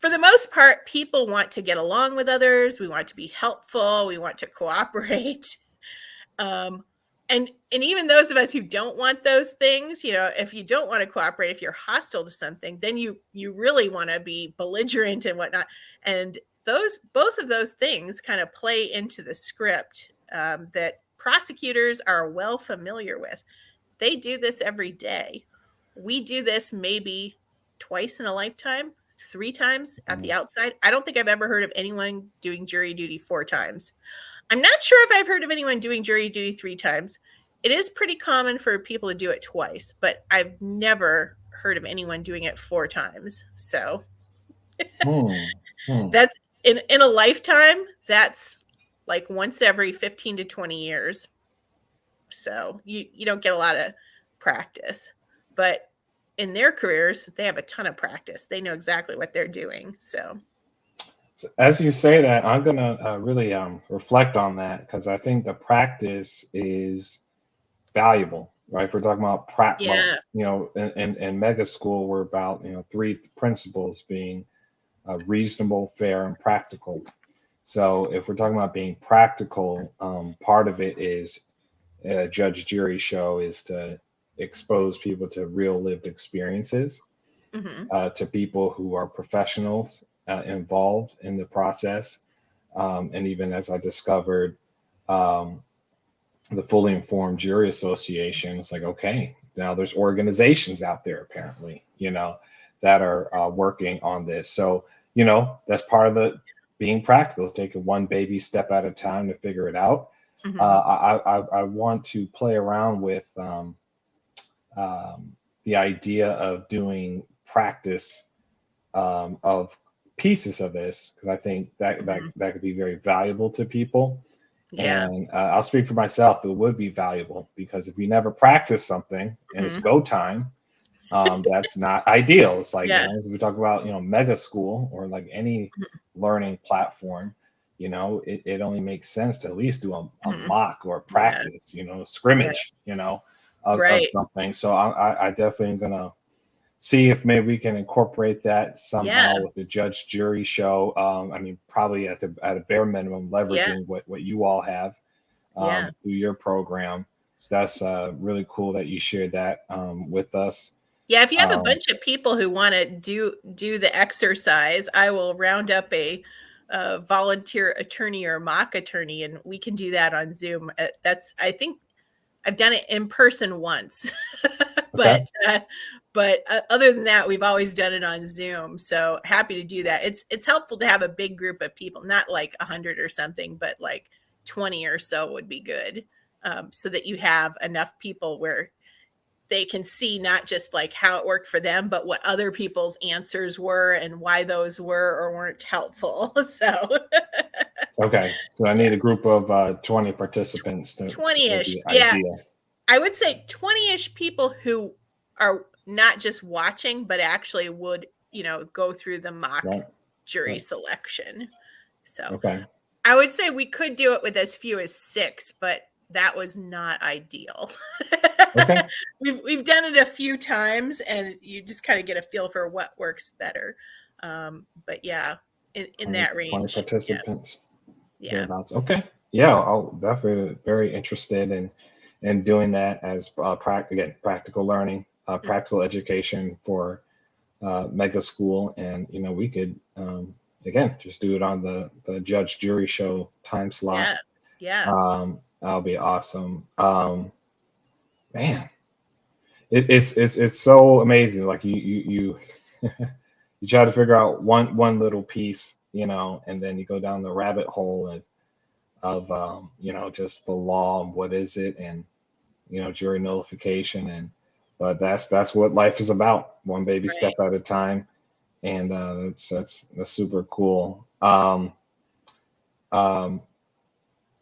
for the most part, people want to get along with others. We want to be helpful. We want to cooperate. Um, and even those of us who don't want those things, if you don't want to cooperate, if you're hostile to something, then you really want to be belligerent and whatnot. And both of those things kind of play into the script that prosecutors are well familiar with. They do this every day. We do this maybe twice in a lifetime, 3 times at the outside. I don't think I've ever heard of anyone doing jury duty 4 times. I'm not sure if I've heard of anyone doing jury duty 3 times. It is pretty common for people to do it twice, but I've never heard of anyone doing it 4 times. So Hmm. Hmm. that's in a lifetime, that's like once every 15 to 20 years. So you don't get a lot of practice. But in their careers, they have a ton of practice. They know exactly what they're doing. So So as you say that, I'm gonna really reflect on that because I think the practice is valuable, right? If we're talking about well, yeah. in mega school, we're about 3 principles being reasonable, fair, and practical. So if we're talking about being practical, part of it is a judge jury show is to expose people to real lived experiences, Mm-hmm. to people who are professionals involved in the process. And even as I discovered, um, the Fully Informed Jury Association, it's like, okay, now there's organizations out there apparently, that are working on this. So, that's part of the being practical, is taking one baby step at a time to figure it out. Mm-hmm. I want to play around with the idea of doing practice of pieces of this, because I think Mhm. that could be very valuable to people. Yeah. And I'll speak for myself, it would be valuable because if you never practice something and it's Mhm. go time, that's not ideal. It's like, Yeah. as we talk about, mega school or like any Mhm. learning platform, it only makes sense to at least do a Mhm. mock or a Yeah. practice, Yeah. scrimmage, of Right. something. So I definitely am gonna see if maybe we can incorporate that somehow Yeah. with the judge jury show. I mean, probably at a bare minimum, Yeah. leveraging what you all have Yeah. through your program. So that's really cool that you shared that with us. Yeah, if you have a Um, bunch of people who wanna do the exercise, I will round up a volunteer attorney or mock attorney, and we can do that on Zoom. That's I think I've done it in person once, okay. but other than that, we've always done it on Zoom. So happy to do that. It's helpful to have a big group of people, not like 100 or something, but like 20 or so would be good, so that you have enough people where they can see not just like how it worked for them, but what other people's answers were and why those were or weren't helpful. So Okay. So I yeah, need a group of 20 participants to would 20-ish. be Yeah, ideal. I would say 20-ish people who are not just watching, but actually would, go through the mock Right. jury Right. selection. So Okay. I would say we could do it with as few as 6, but that was not ideal. Okay. We've done it a few times, and you just kind of get a feel for what works better. But yeah, in 20, that 20 range. Yeah, participants yeah, thereabouts. Okay. Yeah, I'll definitely very interested in doing that as again practical learning, mm, practical education for mega school, and we could again just do it on the judge jury show time slot. yeah, yeah. That'll be awesome. Man, it's so amazing. Like you you try to figure out one little piece, and then you go down the rabbit hole of just the law and what is it, and jury nullification, and but that's what life is about, one baby step Right. at a time. And that's super cool. Um,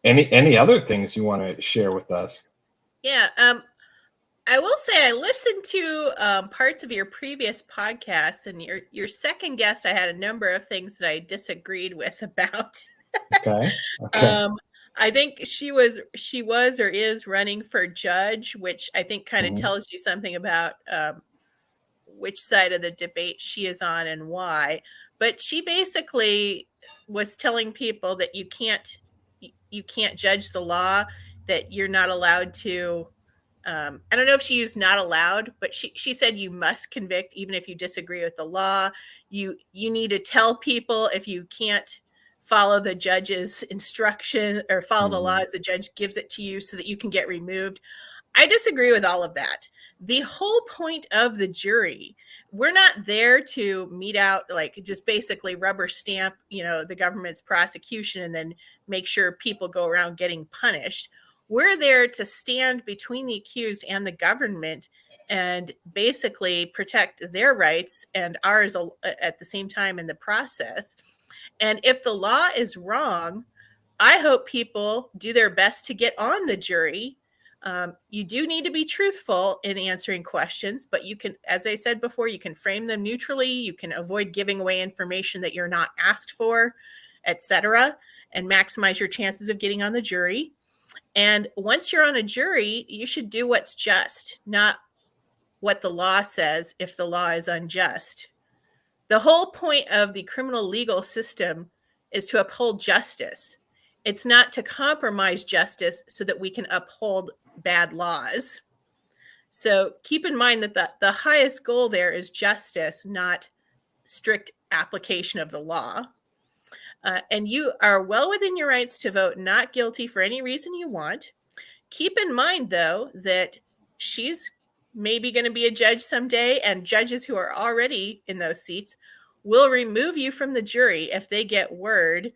any other things you want to share with us? Yeah. I will say I listened to parts of your previous podcast, and your second guest. I had a number of things that I disagreed with about. Okay. Okay. um, I think she was or is running for judge, which I think kind of Mhm. tells you something about which side of the debate she is on and why. But she basically was telling people that you can't judge the law, that you're not allowed to. I don't know if she used not allowed, but she said you must convict even if you disagree with the law. You need to tell people if you can't follow the judge's instruction or follow the law Mhm. as the judge gives it to you so that you can get removed. I disagree with all of that. The whole point of the jury, we're not there to mete out, like, just basically rubber stamp, the government's prosecution and then make sure people go around getting punished. We're there to stand between the accused and the government and basically protect their rights and ours at the same time in the process. And if the law is wrong, I hope people do their best to get on the jury. You do need to be truthful in answering questions, but you can, as I said before, you can frame them neutrally. You can avoid giving away information that you're not asked for, etc., and maximize your chances of getting on the jury. And once you're on a jury, you should do what's just, not what the law says if the law is unjust. The whole point of the criminal legal system is to uphold justice. It's not to compromise justice so that we can uphold bad laws. So keep in mind that the highest goal there is justice, not strict application of the law. And you are well within your rights to vote not guilty for any reason you want. Keep in mind, though, that she's maybe going to be a judge someday, and judges who are already in those seats will remove you from the jury if they get word,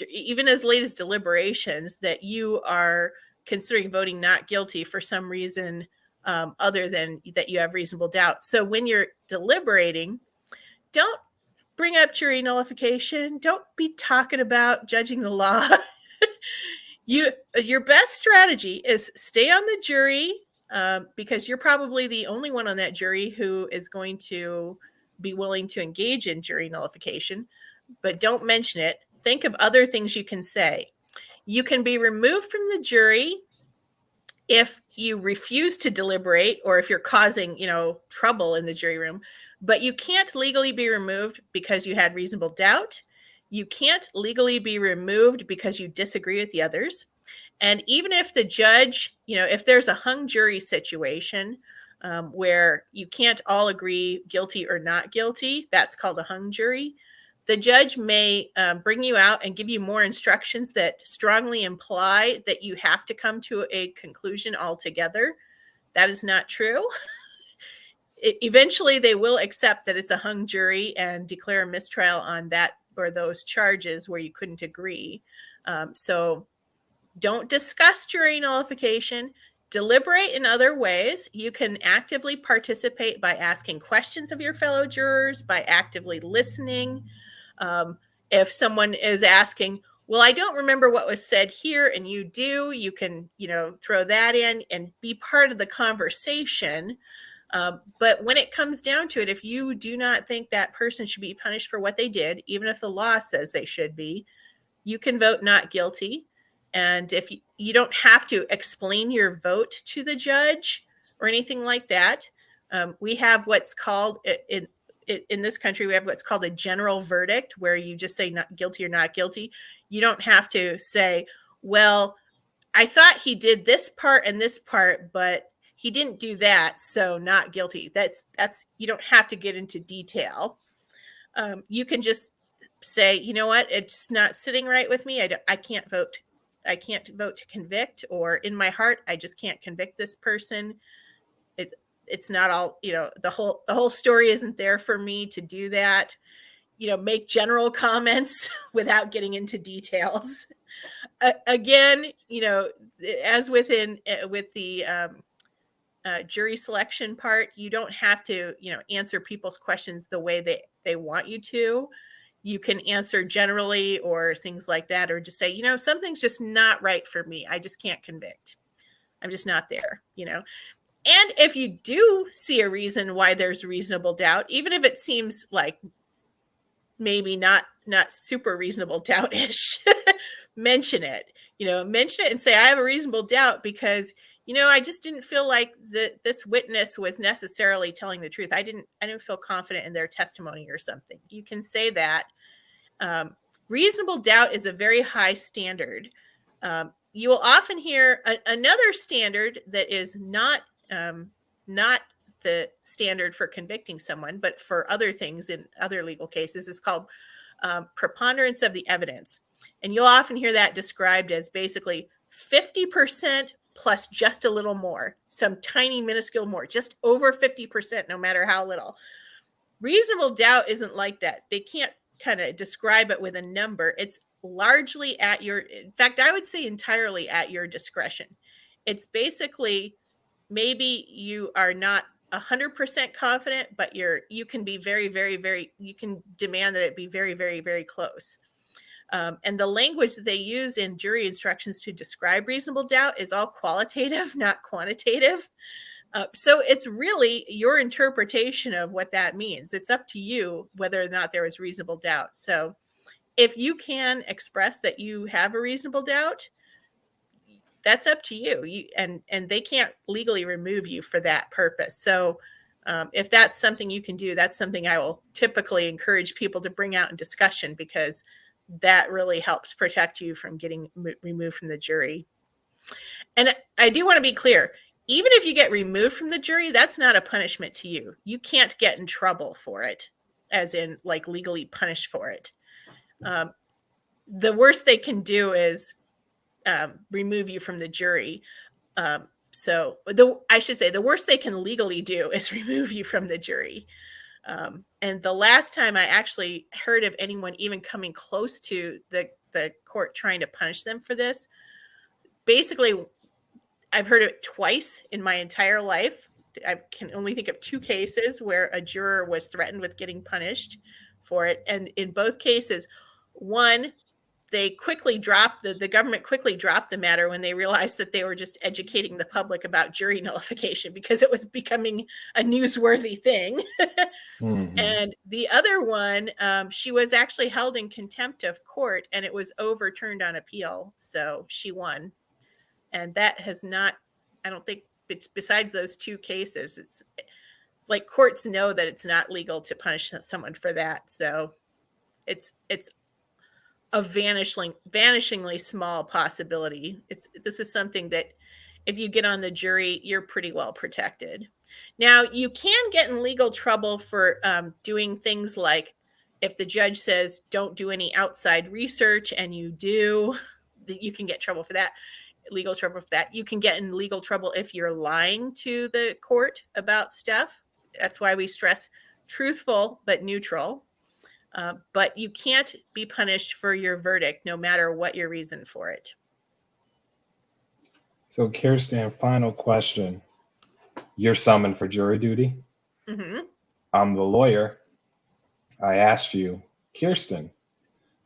even as late as deliberations, that you are considering voting not guilty for some reason other than that you have reasonable doubt. So when you're deliberating, don't bring up jury nullification. Don't be talking about judging the law. Your best strategy is stay on the jury, because you're probably the only one on that jury who is going to be willing to engage in jury nullification, but don't mention it. Think of other things you can say. You can be removed from the jury if you refuse to deliberate or if you're causing, trouble in the jury room, but you can't legally be removed because you had reasonable doubt. You can't legally be removed because you disagree with the others. And even if the judge, if there's a hung jury situation where you can't all agree guilty or not guilty, that's called a hung jury. The judge may bring you out and give you more instructions that strongly imply that you have to come to a conclusion altogether. That is not true. Eventually, they will accept that it's a hung jury and declare a mistrial on that or those charges where you couldn't agree. So don't discuss jury nullification. Deliberate in other ways. You can actively participate by asking questions of your fellow jurors, by actively listening. If someone is asking, well, I don't remember what was said here, and you do, you can, throw that in and be part of the conversation. But when it comes down to it, if you do not think that person should be punished for what they did, even if the law says they should be, you can vote not guilty. And if you don't have to explain your vote to the judge or anything like that, we have what's called in this country, we have what's called a general verdict, where you just say not guilty or not guilty. You don't have to say, well, I thought he did this part and this part, but he didn't do that, so not guilty. That's you don't have to get into detail. You can just say, you know what, it's not sitting right with me. I can't vote. I can't vote to convict, or in my heart, I just can't convict this person. It's not all, the whole story isn't there for me to do that. Make general comments without getting into details. Again, as with the jury selection part, you don't have to, answer people's questions the way they want you to. You can answer generally or things like that, or just say, something's just not right for me. I just can't convict. I'm just not there, And if you do see a reason why there's reasonable doubt, even if it seems like maybe not super reasonable doubt-ish, mention it. Mention it and say, I have a reasonable doubt because, I just didn't feel like this witness was necessarily telling the truth. I didn't feel confident in their testimony or something. You can say that. Reasonable doubt is a very high standard. You will often hear another standard that is not the standard for convicting someone, but for other things in other legal cases, is called preponderance of the evidence. And you'll often hear that described as basically 50% plus just a little more, some tiny minuscule more, just over 50%, no matter how little. Reasonable doubt isn't like that. They can't kind of describe it with a number. It's largely in fact, I would say entirely at your discretion. It's basically, maybe you are not 100% confident, but you can be very, very, very, you can demand that it be very, very, very close. And the language that they use in jury instructions to describe reasonable doubt is all qualitative, not quantitative. So it's really your interpretation of what that means. It's up to you whether or not there is reasonable doubt. So if you can express that you have a reasonable doubt, that's up to you. And they can't legally remove you for that purpose. So if that's something you can do, that's something I will typically encourage people to bring out in discussion, because that really helps protect you from getting removed from the jury. And I do want to be clear, even if you get removed from the jury, that's not a punishment to you. You can't get in trouble for it, as in like legally punished for it. The worst they can do is remove you from the jury. I should say the worst they can legally do is remove you from the jury. And the last time I actually heard of anyone even coming close to the court trying to punish them for this, basically I've heard it twice in my entire life. I can only think of 2 cases where a juror was threatened with getting punished for it. And in both cases, one, they quickly dropped the government quickly dropped the matter when they realized that they were just educating the public about jury nullification because it was becoming a newsworthy thing. Mm-hmm. And the other one, she was actually held in contempt of court and it was overturned on appeal. So she won. And that has not, I don't think it's besides those 2 cases, it's like courts know that it's not legal to punish someone for that. So it's a vanishingly small possibility. This is something that if you get on the jury, you're pretty well protected. Now, you can get in legal trouble for doing things like if the judge says don't do any outside research and you do, you can get trouble for that. Legal trouble for that. You can get in legal trouble if you're lying to the court about stuff. That's why we stress truthful but neutral. But you can't be punished for your verdict, no matter what your reason for it. So, Kirsten, final question. You're summoned for jury duty. Mm-hmm. I'm the lawyer. I asked you, Kirsten,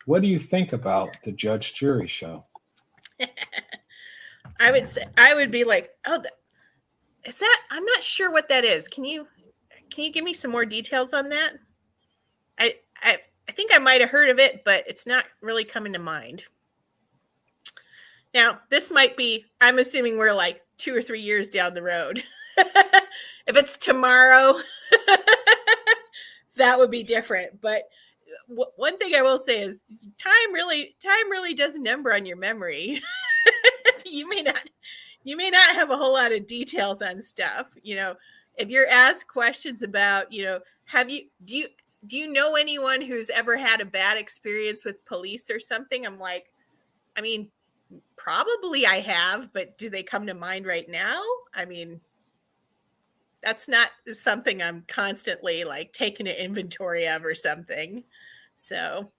what do you think about the judge-jury show? I would be like, oh, is that? I'm not sure what that is. Can you give me some more details on that? I think I might have heard of it, but it's not really coming to mind. Now, this might be, I'm assuming we're like 2 or 3 years down the road. If it's tomorrow, that would be different. But one thing I will say is time really does a number on your memory. You may not have a whole lot of details on stuff. If you're asked questions about, do you know anyone who's ever had a bad experience with police or something? I'm like, I mean, probably I have, but do they come to mind right now? I mean, that's not something I'm constantly like taking an inventory of or something. So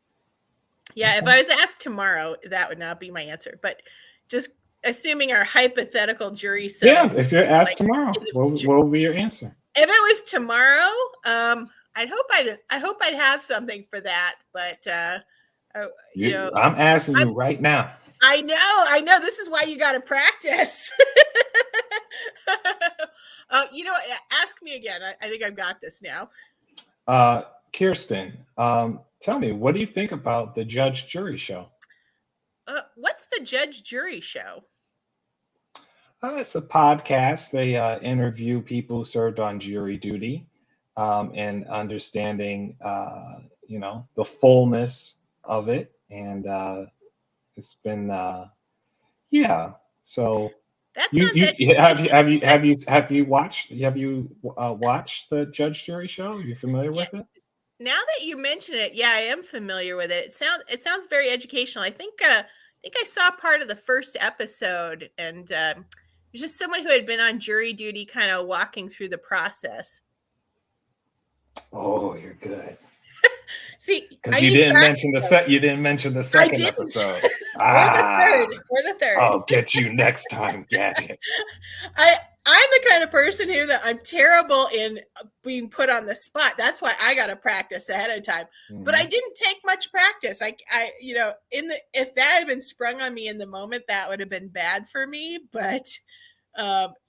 yeah, if I was asked tomorrow, that would not be my answer, but just assuming our hypothetical jury summons. Yeah, if you're asked tomorrow, what will be your answer? If it was tomorrow, I hope I'd have something for that, but I'm asking you right now. I know. This is why you got to practice. Ask me again. I think I've got this now. Kirsten, tell me, what do you think about the judge-jury show? What's the judge-jury show? It's a podcast. They interview people who served on jury duty and understanding, the fullness of it. And it's been, So that have you watched the judge-jury show? Are you familiar with it? Now that you mention it, yeah, I am familiar with it. It sounds very educational. I think I saw part of the first episode, and there's just someone who had been on jury duty kind of walking through the process. Oh, you're good. See, because you didn't mention the second episode. or the third. I'll get you next time, Gadget. I'm the kind of person here that I'm terrible in being put on the spot. That's why I got to practice ahead of time. Mm-hmm. But I didn't take much practice. If that had been sprung on me in the moment, that would have been bad for me. But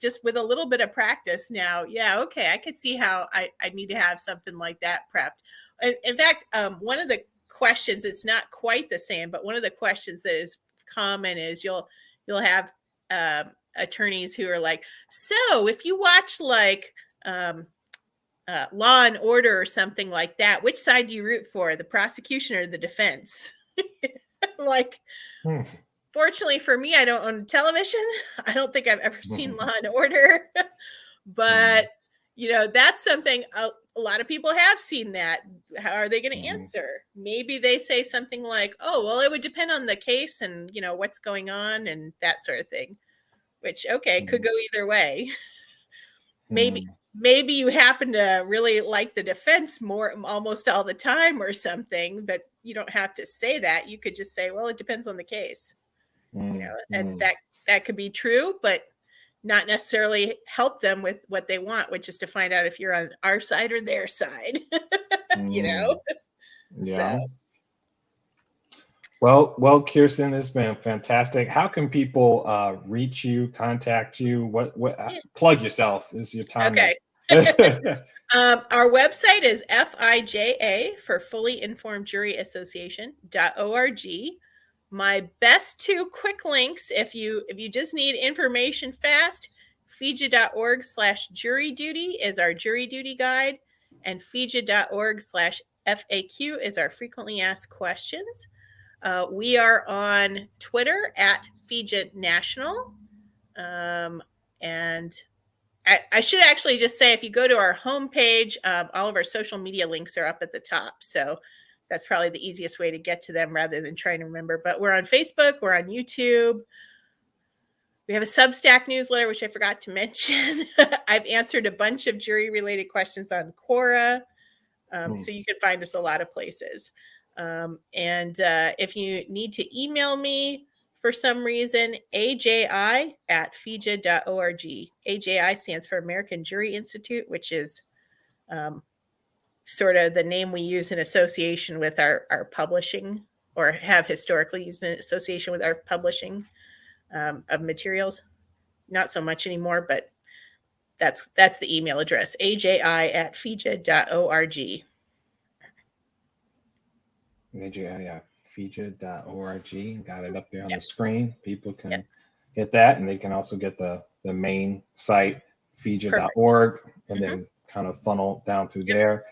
just with a little bit of practice now, yeah, okay, I could see how I need to have something like that prepped. In fact, one of the questions, it's not quite the same, but one of the questions that is common is you'll have attorneys who are like, so if you watch like Law and Order or something like that, which side do you root for, the prosecution or the defense? Like, fortunately for me, I don't own television. I don't think I've ever seen Law and Order, but that's something a lot of people have seen that. How are they going to answer? Maybe they say something like, oh, well, it would depend on the case and, what's going on and that sort of thing, which, okay, could go either way. Maybe you happen to really like the defense more almost all the time or something, but you don't have to say that. You could just say, well, it depends on the case, and that could be true, but not necessarily help them with what they want, which is to find out if you're on our side or their side. You know? Yeah. So Well, Kirsten, it's been fantastic. How can people reach you, contact you? What yeah. plug yourself? This is your time. Okay. Our website is FIJA for Fully Informed Jury Association.org. My best two quick links, if you just need information fast, FIJA.org/jury duty is our jury duty guide, and FIJA.org/FAQ is our frequently asked questions. We are on Twitter at FIJA National. And I should actually just say, if you go to our homepage, all of our social media links are up at the top. So that's probably the easiest way to get to them rather than trying to remember. But we're on Facebook, we're on YouTube. We have a Substack newsletter, which I forgot to mention. I've answered a bunch of jury-related questions on Quora. So you can find us a lot of places. And if you need to email me for some reason, AJI@FIJA.org. AJI stands for American Jury Institute, which is sort of the name we use in association with our publishing, or have historically used in association with our publishing of materials. Not so much anymore, but that's the email address, AJI@FIJA.org. AJI@FIJA.org. Got it up there on the screen. People can get that, and they can also get the main site, FIJA.org, and then kind of funnel down through there.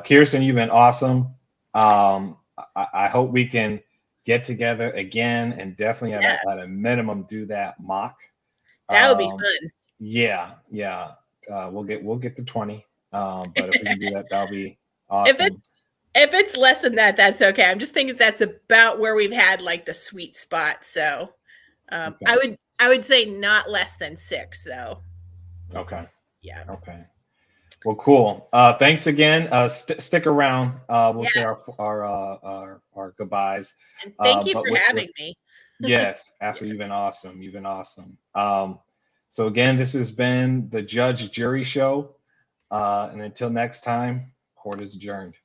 Kirsten, you've been awesome. I hope we can get together again, and definitely at a minimum do that mock. That would be fun. Yeah. We'll get to 20. But if we can do that, that'll be awesome. If it's less than that, that's okay. I'm just thinking that's about where we've had like the sweet spot. So okay. I would say not less than 6 though. Okay. Yeah. Okay. Well, cool. Thanks again. Stick around. We'll say our goodbyes. And thank you for having me. Yes, absolutely. You've been awesome. So again, this has been the Judge Jury Show. And until next time, court is adjourned.